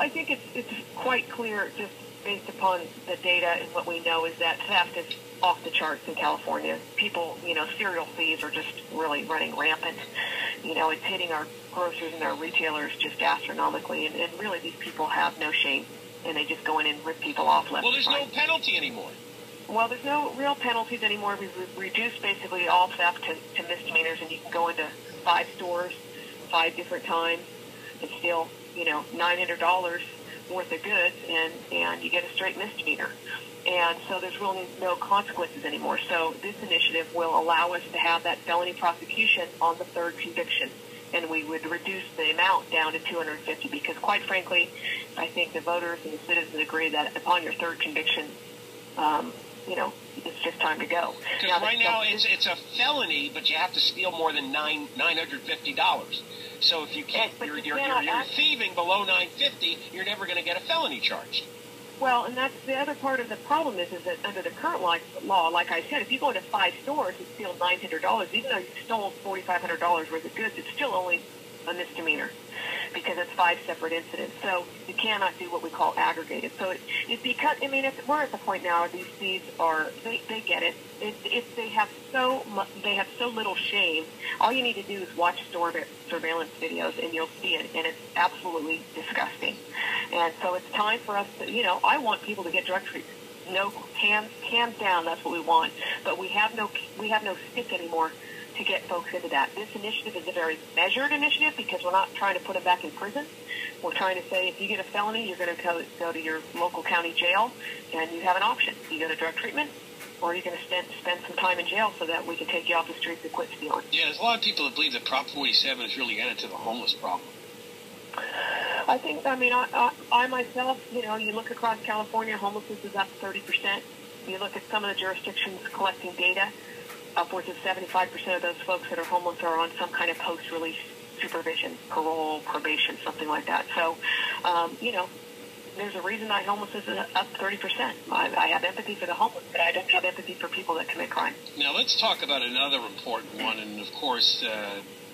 I think it's quite clear, just based upon the data and what we know, is that theft is off the charts in California. People, serial thieves are just really running rampant. It's hitting our grocers and our retailers just astronomically, and really these people have no shame, and they just go in and rip people off left. Well, there's no penalty anymore. Well, there's no real penalties anymore. We've reduced basically all theft to misdemeanors, and you can go into 5 stores 5 different times and steal, $900 worth of goods, and you get a straight misdemeanor. And so there's really no consequences anymore. So this initiative will allow us to have that felony prosecution on the 3rd conviction, and we would reduce the amount down to $250, because quite frankly, I think the voters and the citizens agree that upon your 3rd conviction, it's just time to go. Because right now it's a felony, but you have to steal more than $950. So if you can't, you're thieving below $950, you're never going to get a felony charge. Well, and that's the other part of the problem is that under the current law, like I said, if you go into 5 stores and steal $900, even though you stole $4,500 worth of goods, it's still only a misdemeanor, because it's 5 separate incidents. So you cannot do what we call aggregated. So it because, we're at the point now where these thieves they get it. They have so little shame. All you need to do is watch store surveillance videos, and you'll see it, and it's absolutely disgusting. And so it's time for us to, I want people to get drug treatment. No, hands down, that's what we want. But we have no stick anymore to get folks into that. This initiative is a very measured initiative, because we're not trying to put them back in prison. We're trying to say, if you get a felony, you're going to go to your local county jail, and you have an option. You go to drug treatment, or you're going to spend some time in jail so that we can take you off the streets and quit stealing. Yeah, there's a lot of people that believe that Prop 47 is really getting to the homeless problem. I think, I myself, you look across California, homelessness is up 30%. You look at some of the jurisdictions collecting data, upwards of 75% of those folks that are homeless are on some kind of post-release supervision, parole, probation, something like that. So, there's a reason that homelessness is up 30%. I have empathy for the homeless, but I don't have empathy for people that commit crime. Now, let's talk about another important one, and of course,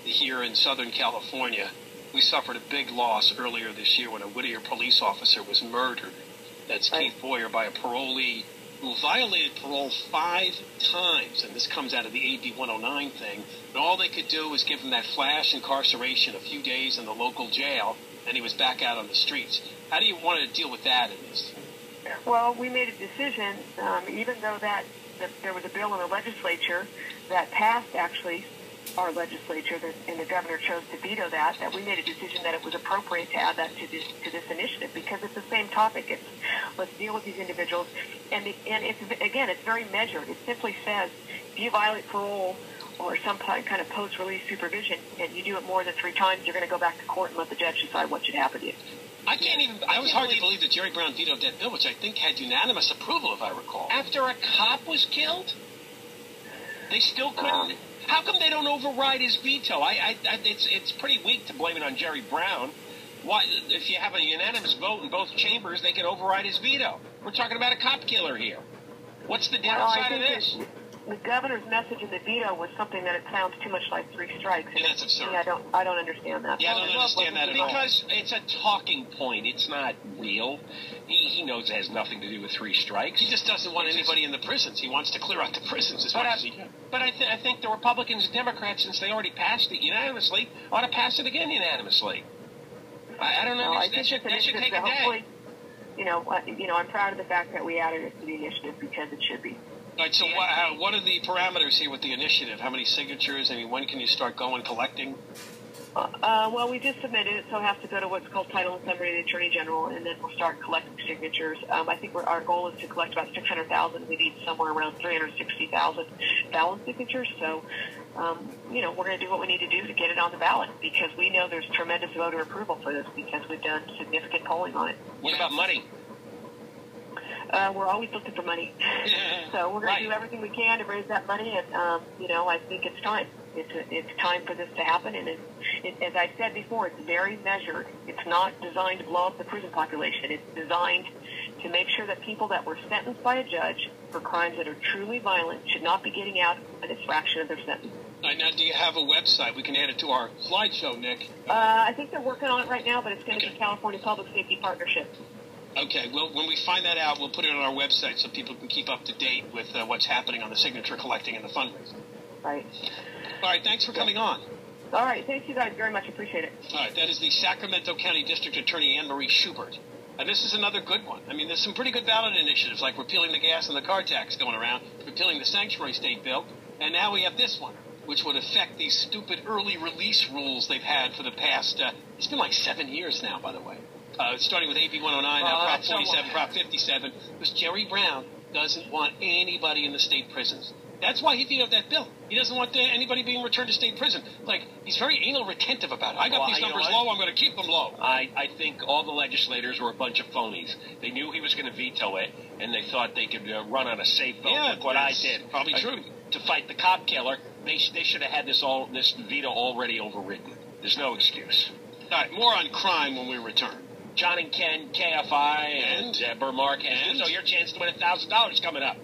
here in Southern California, we suffered a big loss earlier this year when a Whittier police officer was murdered. That's Keith Boyer, by a parolee who violated parole 5 times, and this comes out of the AB 109 thing. And all they could do was give him that flash incarceration, a few days in the local jail, and he was back out on the streets. How do you want to deal with that in this? Well, we made a decision, even though that there was a bill in the legislature that passed, actually, our legislature, and the governor chose to veto that we made a decision that it was appropriate to add that to this initiative, because it's the same topic. It's, let's deal with these individuals, and it's very measured. It simply says, if you violate parole or some kind of post-release supervision, and you do it more than 3 times, you're going to go back to court and let the judge decide what should happen to you. I was hard to believe that Jerry Brown vetoed that bill, which I think had unanimous approval, if I recall. After a cop was killed, they still couldn't. How come they don't override his veto? It's pretty weak to blame it on Jerry Brown. Why, if you have a unanimous vote in both chambers, they can override his veto. We're talking about a cop killer here. What's the downside of this? The governor's message in the veto was something that it sounds too much like 3 strikes. Yeah, that's absurd. I don't understand that. Yeah, I don't understand that at all. Because it's a talking point. It's not real. He knows it has nothing to do with 3 strikes. He just doesn't want anybody in the prisons. He wants to clear out the prisons as much as he can. But I think the Republicans and Democrats, since they already passed it unanimously, ought to pass it again unanimously. I don't know. That should take a day. I'm proud of the fact that we added it to the initiative, because it should be. All right, so what are the parameters here with the initiative? How many signatures? When can you start going collecting? Well, we just submitted it, so it has to go to what's called title and summary of the Attorney General, and then we'll start collecting signatures. I think our goal is to collect about 600,000. We need somewhere around 360,000 ballot signatures. So, we're going to do what we need to do to get it on the ballot, because we know there's tremendous voter approval for this, because we've done significant polling on it. What about money? We're always looking for money. So we're going to do everything we can to raise that money, and, I think it's time. It's time for this to happen, and as I said before, it's very measured. It's not designed to blow up the prison population. It's designed to make sure that people that were sentenced by a judge for crimes that are truly violent should not be getting out at a fraction of their sentence. Now, do you have a website? We can add it to our slideshow, Nick. I think they're working on it right now, but it's going to be California Public Safety Partnership. Okay, well, when we find that out, we'll put it on our website so people can keep up to date with what's happening on the signature collecting and the fundraising. Right. All right, thanks for coming on. All right, thanks you guys very much. Appreciate it. All right, that is the Sacramento County District Attorney Anne Marie Schubert. And this is another good one. I mean, there's some pretty good ballot initiatives, like repealing the gas and the car tax going around, repealing the sanctuary state bill, and now we have this one, which would affect these stupid early release rules they've had for the past, it's been like 7 years now, by the way. Starting with AB 109, now Prop 47, Prop 57, because Jerry Brown doesn't want anybody in the state prisons. That's why he vetoed that bill. He doesn't want anybody being returned to state prison. Like, he's very anal retentive about it. I got these numbers low, I'm going to keep them low. I think all the legislators were a bunch of phonies. They knew he was going to veto it, and they thought they could run on a safe vote. Yeah, like what I did. Probably true. To fight the cop killer, they should have had this veto already overridden. There's no excuse. All right, more on crime when we return. John and Ken, KFI, and Deborah Mark. So your chance to win $1,000 coming up.